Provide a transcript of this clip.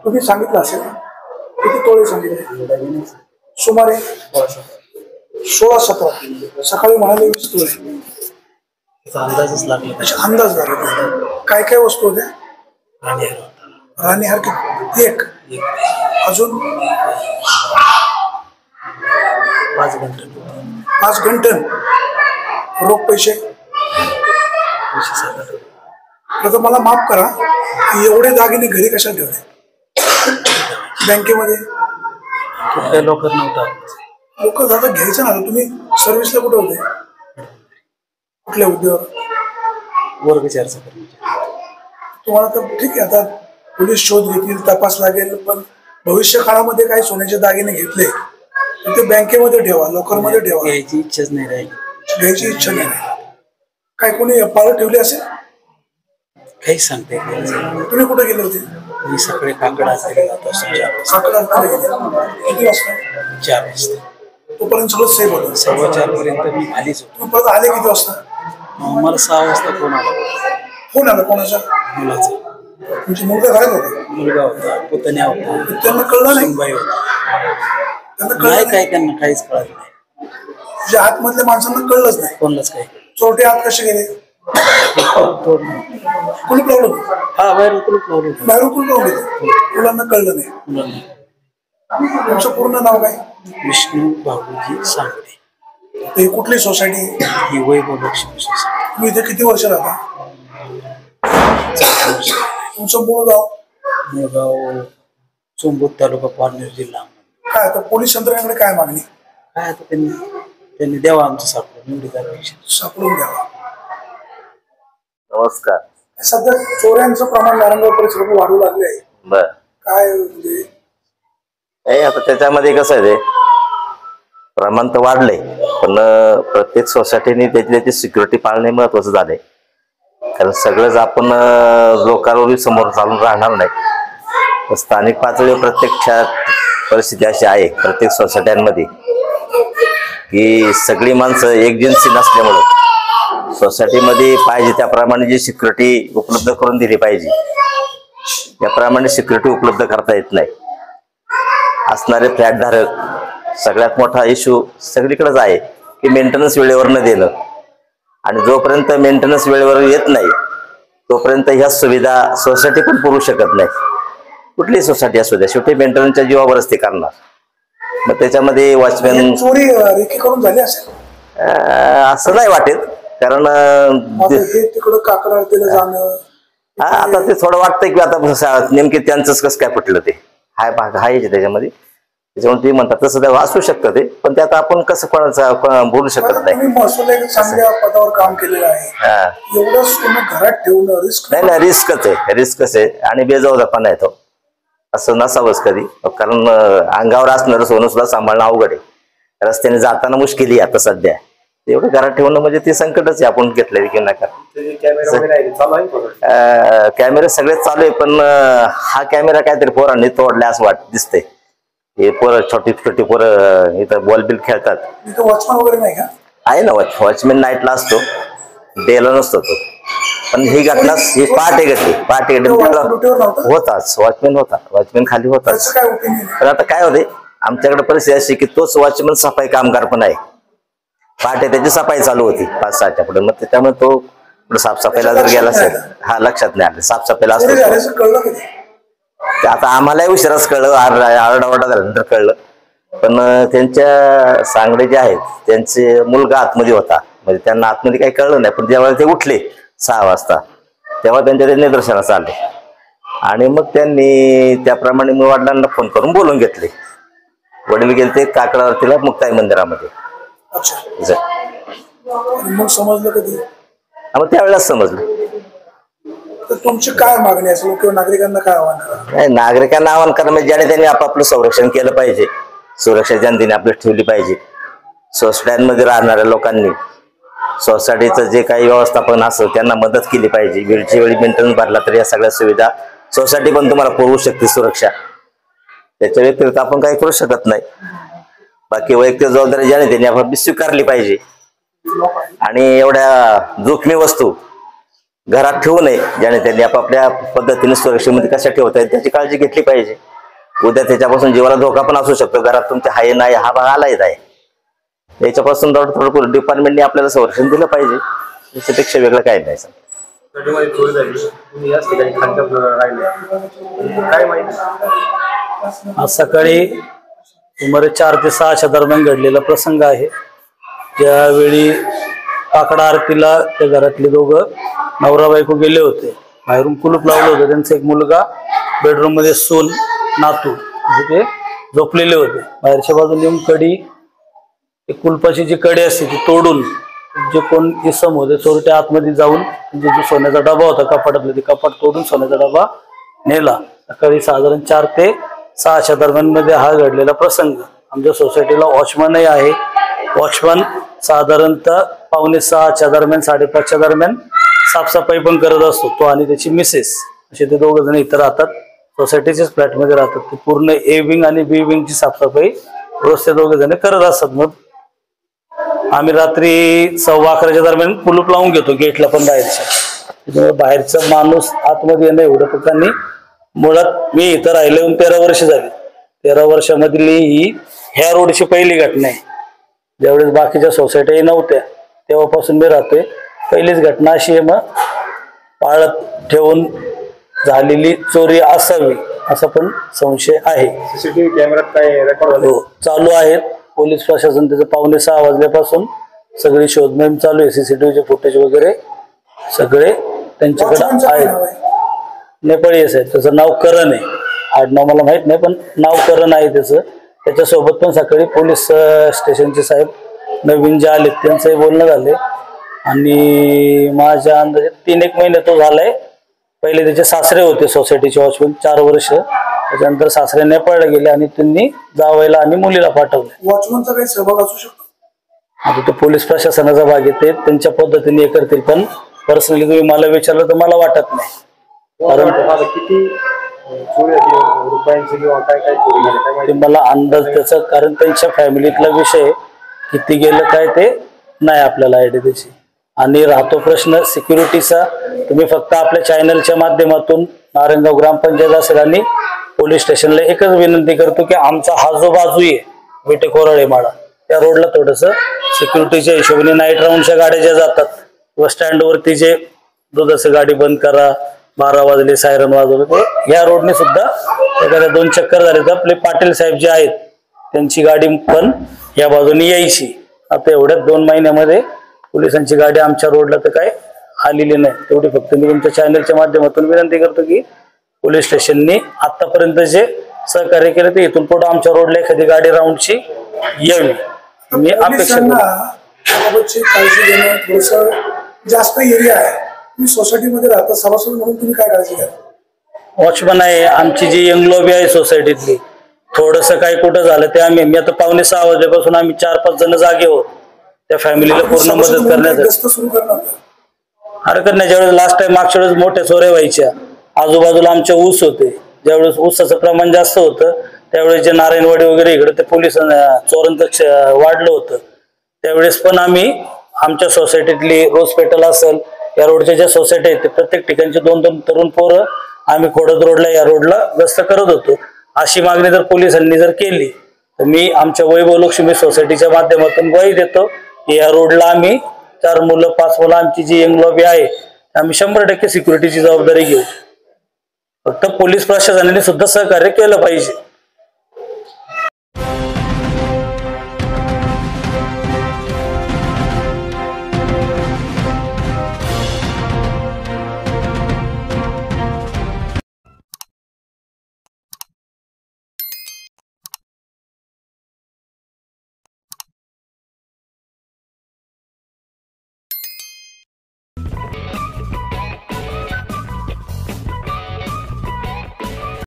तुम्ही सांगितलं असेल किती तोळे सांगितले? सुमारे 16-17. सकाळी म्हणाले 20 तोळे. अंदाजच लागला. अंदाज लागला. काय काय वस्तू होत्या? राणीहार किती? एक. अजून 5 घंटन. रोख पैसे आता मला माफ करा, एवढे दागिने घरी कशाला ठेवले? बँकेमध्ये लोकर नव्हता. लोक दादा घ्यायचं ना. तुम्ही सर्व्हिसला कुठे होते? कुठल्या उद्योगावर? वर्ग 4चा. तुम्हाला तर ठीक आहे, आता पोलीस शोध घेतील, तपास लागेल, पण भविष्य काळामध्ये काही सोन्याचे दागिने घेतले तर ते बँकेमध्ये ठेवा, लोकरमध्ये ठेवा. घ्यायची इच्छाच नाही राहिली. घ्यायची इच्छा नाही. काय कोणी पाळत ठेवली असेल? काही सांगते. तुम्ही कुठे गेले होते? मी सकाळी काकडाला गेलो होतो. काकडाला गेले. किती वाजता? 4 वाजता. तोपर्यंत सगळं सेफ होतं. 4:15 पर्यंत मी आलीच होतो. परत आले किती वाजता? मला 6 वाजता फोन आला. फोन आला कोणाचा? मुलाचा. तुमची मुलगा घरात होता? मुलगा होता, पुतण्या होता. त्यांना कळलं नाही? सुनबाई होता. त्यांना नाही कळलं काय, त्यांना काहीच कळत नाही. तुझ्या आतमधल्या माणसांना कळलंच नाही? कोणालाच काही. चोरटे आत कसे गेले? कुलूप लावलं? हा, बाहेर कुलूप लावलं. बाहेर कुलूप लावून गेले. मुलांना कळलं नाही. तुमचं पूर्ण नाव काय? विष्णू बाबूजी सांगते. ही कुठली सोसायटी? ही वैभव लक्ष्मी सोसायटी. तुम्ही इथे किती वर्ष राहता? तुमचं मूळ गाव? मुळगाव, चोंबूर तालुका, पारनेर जिल्हा. काय आता पोलीस यंत्रणेकडे काय मागणी? काय आता त्यांनी द्यावा आमचं सापडून. सापडून द्यावा. नमस्कार. सध्या चोऱ्यांचं प्रमाण नारायणगाव परिसरात वाढू लागले आहे. बर. काय म्हणजे आता त्याच्यामध्ये कसं आहे, ते प्रमाण तर वाढलंय, पण प्रत्येक सोसायटीने त्याची सिक्युरिटी पाळणे महत्वाचं झालंय. कारण सगळंच आपण लोकांवर समोर चालून राहणार नाही. स्थानिक पातळीवर प्रत्यक्षात परिस्थिती अशी आहे प्रत्येक सोसायट्यांमध्ये की सगळी माणसं एकजिन्सी नसल्यामुळं सोसायटीमध्ये पाहिजे त्याप्रमाणे जी सिक्युरिटी उपलब्ध करून दिली पाहिजे त्याप्रमाणे सिक्युरिटी उपलब्ध करता येत नाही. असणारे फ्लॅटधारक सगळ्यात मोठा इश्यू सगळीकडेच आहे की मेंटेनन्स वेळेवर न देणं. आणि जोपर्यंत मेंटेनन्स वेळेवर येत नाही तोपर्यंत ह्या सुविधा सोसायटी पण पुरवू शकत नाही. कुठलीही सोसायटी असू द्या, शेवटी मेंटेनन्सच्या जीवावरच ते करणार. मग त्याच्यामध्ये वॉचमॅन चोरी रेकी करून झाली असेल असं नाही वाटेल, कारण तिकडं काकडा आरतीला जाणं. आता ते थोडं वाटतंय की आता नेमके त्यांचंच कसं काय पटलं ते हाय भाग आहे त्याच्यामध्ये. त्याच्यामुळे ते म्हणतात तसं असू शकतं ते, पण त्यात आपण कसं कोणाचं बोलू शकत नाही. महसूल चांगल्या पदावर काम केलेलं आहे, एवढं सोनं घरात ठेवणं रिस्क नाही. रिस्कच आहे आणि बेजबाबदारपणा आहे तो. असं नसावंच कधी, कारण अंगावर असणारं सोनं सुद्धा सांभाळणं अवघड आहे. रस्त्याने जाताना मुश्किल आहे आता सध्या. एवढं घरात ठेवणं म्हणजे ते संकटच आहे आपण घेतलेलं की नका. कॅमेरे सगळे चालू आहे, पण हा कॅमेरा काहीतरी पोरांनी तोडला असं दिसतंय. हे पोरं छोटी पोरं इथं बॉल बिल खेळतात. वॉचमॅन वगैरे नाही का? आहे ना, वॉचमॅन नाईटला असतो, डेला नसतो तो. पण ही घटना ही पहाटे घडली होताच. वॉचमॅन खाली होता. पण आता काय होते आमच्याकडे परिस्थिती अशी की तोच वॉचमॅन सफाई कामगार पण आहे. पहाटे त्याची सफाई चालू होती 5-6च्या पुढे. मग त्याच्यामुळे तो साफसफाईला जर गेला असेल, हा लक्षात नाही आलं साफसफाईला असतो. आता आम्हालाही उशिराच कळलं, आरडाओरडा झाल्यानंतर कळलं. पण त्यांच्या सांगडे जे आहेत त्यांचे मुलगा आतमध्ये होता, म्हणजे त्यांना आतमध्ये काही कळलं नाही. पण जेव्हा ते उठले 6 वाजता तेव्हा त्यांच्या ते निदर्शनास आले आणि मग त्यांनी त्याप्रमाणे मी वडिलांना फोन करून बोलून घेतले. वडील गेले ते काकडा आरतीला मुक्ताई मंदिरामध्ये. मग समजलं कधी? मग त्यावेळेलाच समजलं. तुमची काय मागणी असेल किंवा नागरिकांना काय आव्हान? नाही, नागरिकांना आव्हान करणं म्हणजे ज्याने त्यांनी आपापलं संरक्षण केलं पाहिजे, सुरक्षा जनतेने आपली ठेवली पाहिजे. सोसायट्यांमध्ये राहणाऱ्या लोकांनी सोसायटीचं जे काही व्यवस्थापन असं त्यांना मदत केली पाहिजे. वेळची वेळी मेंटेनन्स भरला तर या सगळ्या सुविधा सोसायटी पण तुम्हाला पुरवू शकते सुरक्षा. त्याच्या व्यतिरिक्त आपण काही करू शकत नाही. बाकी वैयक्तिक जबाबदारी ज्याने त्यांनी आपापली स्वीकारली पाहिजे आणि एवढ्या जोखमी वस्तू घरात ठेवू नये ज्याने त्यांनी आपापल्या पद्धतीने सुरक्षेमध्ये कशा ठेवता येईल त्याची काळजी घेतली पाहिजे. उद्या त्याच्यापासून जीवाला धोका पण असू शकतो. घरात तुमच्या हाय नाही हा भाग आलाच आहे, याच्यापासून थोडं डिपार्टमेंटने आपल्याला संरक्षण दिलं पाहिजे. त्याच्यापेक्षा वेगळं काही नाही. आज सकाळी सुमारे 4 ते 6च्या दरम्यान घडलेला प्रसंग आहे. ज्यावेळी काकडा आरतीला त्या घरातले दोघं नवरा बायको गेले होते. बाहेरून कुलूप लावलं होतं. त्यांचा एक मुलगा बेडरूम मध्ये सून नातू असे ते झोपलेले होते. बाहेरच्या बाजूने येऊन कडी कुलपाची जी कडी असते ती तोडून जे कोण इसम होते चोरट्या आतमध्ये जाऊन जो सोन्याचा डबा होता कपाटातला ते कपाट तोडून सोन्याचा डबा नेला. सकाळी साधारण 4 ते 6च्या दरम्यान मध्ये हा घडलेला प्रसंग. आमच्या सोसायटीला वॉचमनही आहे. वॉचमन साधारणतः 5:45च्या दरम्यान 5:30च्या दरम्यान साफसफाई पण करत असतो. तो आणि त्याची मिसेस असे ते दोघ जण इथं राहतात. सोसायटीच्याच फ्लॅटमध्ये राहतात. ते पूर्ण ए विंग आणि बी विंगची साफसफाई रोज ते दोघ जण करत असतात. मग आम्ही रात्री 11:15च्या दरम्यान कुलूप लावून घेतो गेटला पण बाहेरच्या. त्यामुळे बाहेरचा माणूस आतमध्ये येणं एवढं प्रकारने मुळात मी इथं राहिले 13 वर्ष झाली. 13 वर्षामधली ही ह्या रोडची पहिली घटना आहे. ज्यावेळेस बाकीच्या सोसायटी नव्हत्या तेव्हापासून मी राहतोय. पहिलीच घटना अशी आहे. मग पाळत ठेवून झालेली चोरी असावी असा पण संशय आहे. सीसीटीव्ही कॅमेऱ्यात काय रेकॉर्ड हो चालू आहेत. पोलीस प्रशासन त्याचं 5:45 वाजल्यापासून सगळी शोध मोहीम चालू आहे. सीसीटीव्हीचे फुटेज वगैरे सगळे त्यांच्याकडे आहेत. नेपाळी साहेब त्याचं नाव करण आहे. आडनाव मला माहित नाही पण नाव करण आहे त्याचं. त्याच्यासोबत पण सकाळी पोलीस स्टेशनचे साहेब नवीन जे आले त्यांचंही बोलणं झाले. आणि माझ्या अंदाजे 3-1 महिने तो झालाय. पहिले त्याचे सासरे होते सोसायटीचे वॉचमन 4 वर्ष. त्याच्यानंतर सासरे नेपाळला गेले आणि त्यांनी जावयाला आणि मुलीला पाठवले. वॉचमनचा काही सहभाग असू शकतो. आता तो पोलीस प्रशासनाचा भाग येते. त्यांच्या पद्धतीने हे करतील. पण पर्सनली तुम्ही मला विचारलं तर मला वाटत नाही. कारण किती रुपयांचे किंवा काय काय चोरी झाले काय ते मला अंदाज त्याचा कारण त्यांच्या फॅमिलीतला विषय किती गेलं काय ते नाही आपल्याला आयडिया त्याची. आणि राहतो प्रश्न सिक्युरिटीचा. तुम्ही फक्त आपल्या चॅनलच्या माध्यमातून नारायणगाव ग्रामपंचायत असेल आणि पोलीस स्टेशनला एकच विनंती करतो की आमचा हा जो बाजू आहे विटे कोराळे माळा त्या रोडला थोडस सिक्युरिटीच्या हिशोबाने नाईट राऊंडच्या गाड्या ज्या जातात किंवा स्टँडवरती जे दुधाचं गाडी बंद करा 12 वाजले सायरन वाजवलं ते या रोडने सुद्धा एखाद्या 2 चक्कर झाले तर आपले पाटील साहेब जे आहेत त्यांची गाडी पण या बाजूने यायची. आता एवढ्यात 2 महिन्यामध्ये पोलिसांची गाडी आमच्या रोडला तर काय आलेली नाही. तेवढी फक्त मी तुमच्या चॅनलच्या माध्यमातून विनंती करतो की पोलीस स्टेशननी आतापर्यंत जे सहकार्य केलं ते इथून पुढे आमच्या रोडला एखादी गाडी राऊंडची यावी मी अपेक्षा त्याबाबतची काळजी घेणं थोडंसं जास्त एरिया आहे. तुम्ही सोसायटीमध्ये राहता सभासद म्हणून तुम्ही काय काळजी घ्या. वॉचमन आहे. आमची जी यंग लॉबी आहे सोसायटीतली थोडंसं काही कुठं झालं ते मी आता 5:45 वाजल्यापासून आम्ही 4-5 जण जागे होत त्या फॅमिलीला पूर्ण मदत करण्यासाठी. सुरू करणार हरकत नाही. ज्यावेळेस लास्ट टाइम मागच्या वेळेस मोठ्या चोऱ्या व्हायच्या आजूबाजूला आमचे ऊस होते. ज्यावेळेस ऊसाचं प्रमाण जास्त होतं त्यावेळेस जे नारायणवाडी वगैरे इकडे ते पोलीस चोरांचं वाढलं होतं. त्यावेळेस पण आम्ही आमच्या सोसायटीतली रोज पेटल असेल या रोडच्या ज्या सोसायटी आहेत ते प्रत्येक ठिकाणचे 2-2 तरुण पोरं आम्ही खोडद रोडला या रोडला गस्त करत होतो. अशी मागणी जर पोलिसांनी जर केली तर मी आमच्या वैभव लक्ष्मी सोसायटीच्या माध्यमातून ग्वाही देतो की या रोडला आम्ही 4 मुलं 5 मुलं आमची जी यंग लॉबी आहे आम्ही 100% सिक्युरिटीची जबाबदारी घेऊ. फक्त पोलीस प्रशासनाने सुद्धा सहकार्य केलं पाहिजे.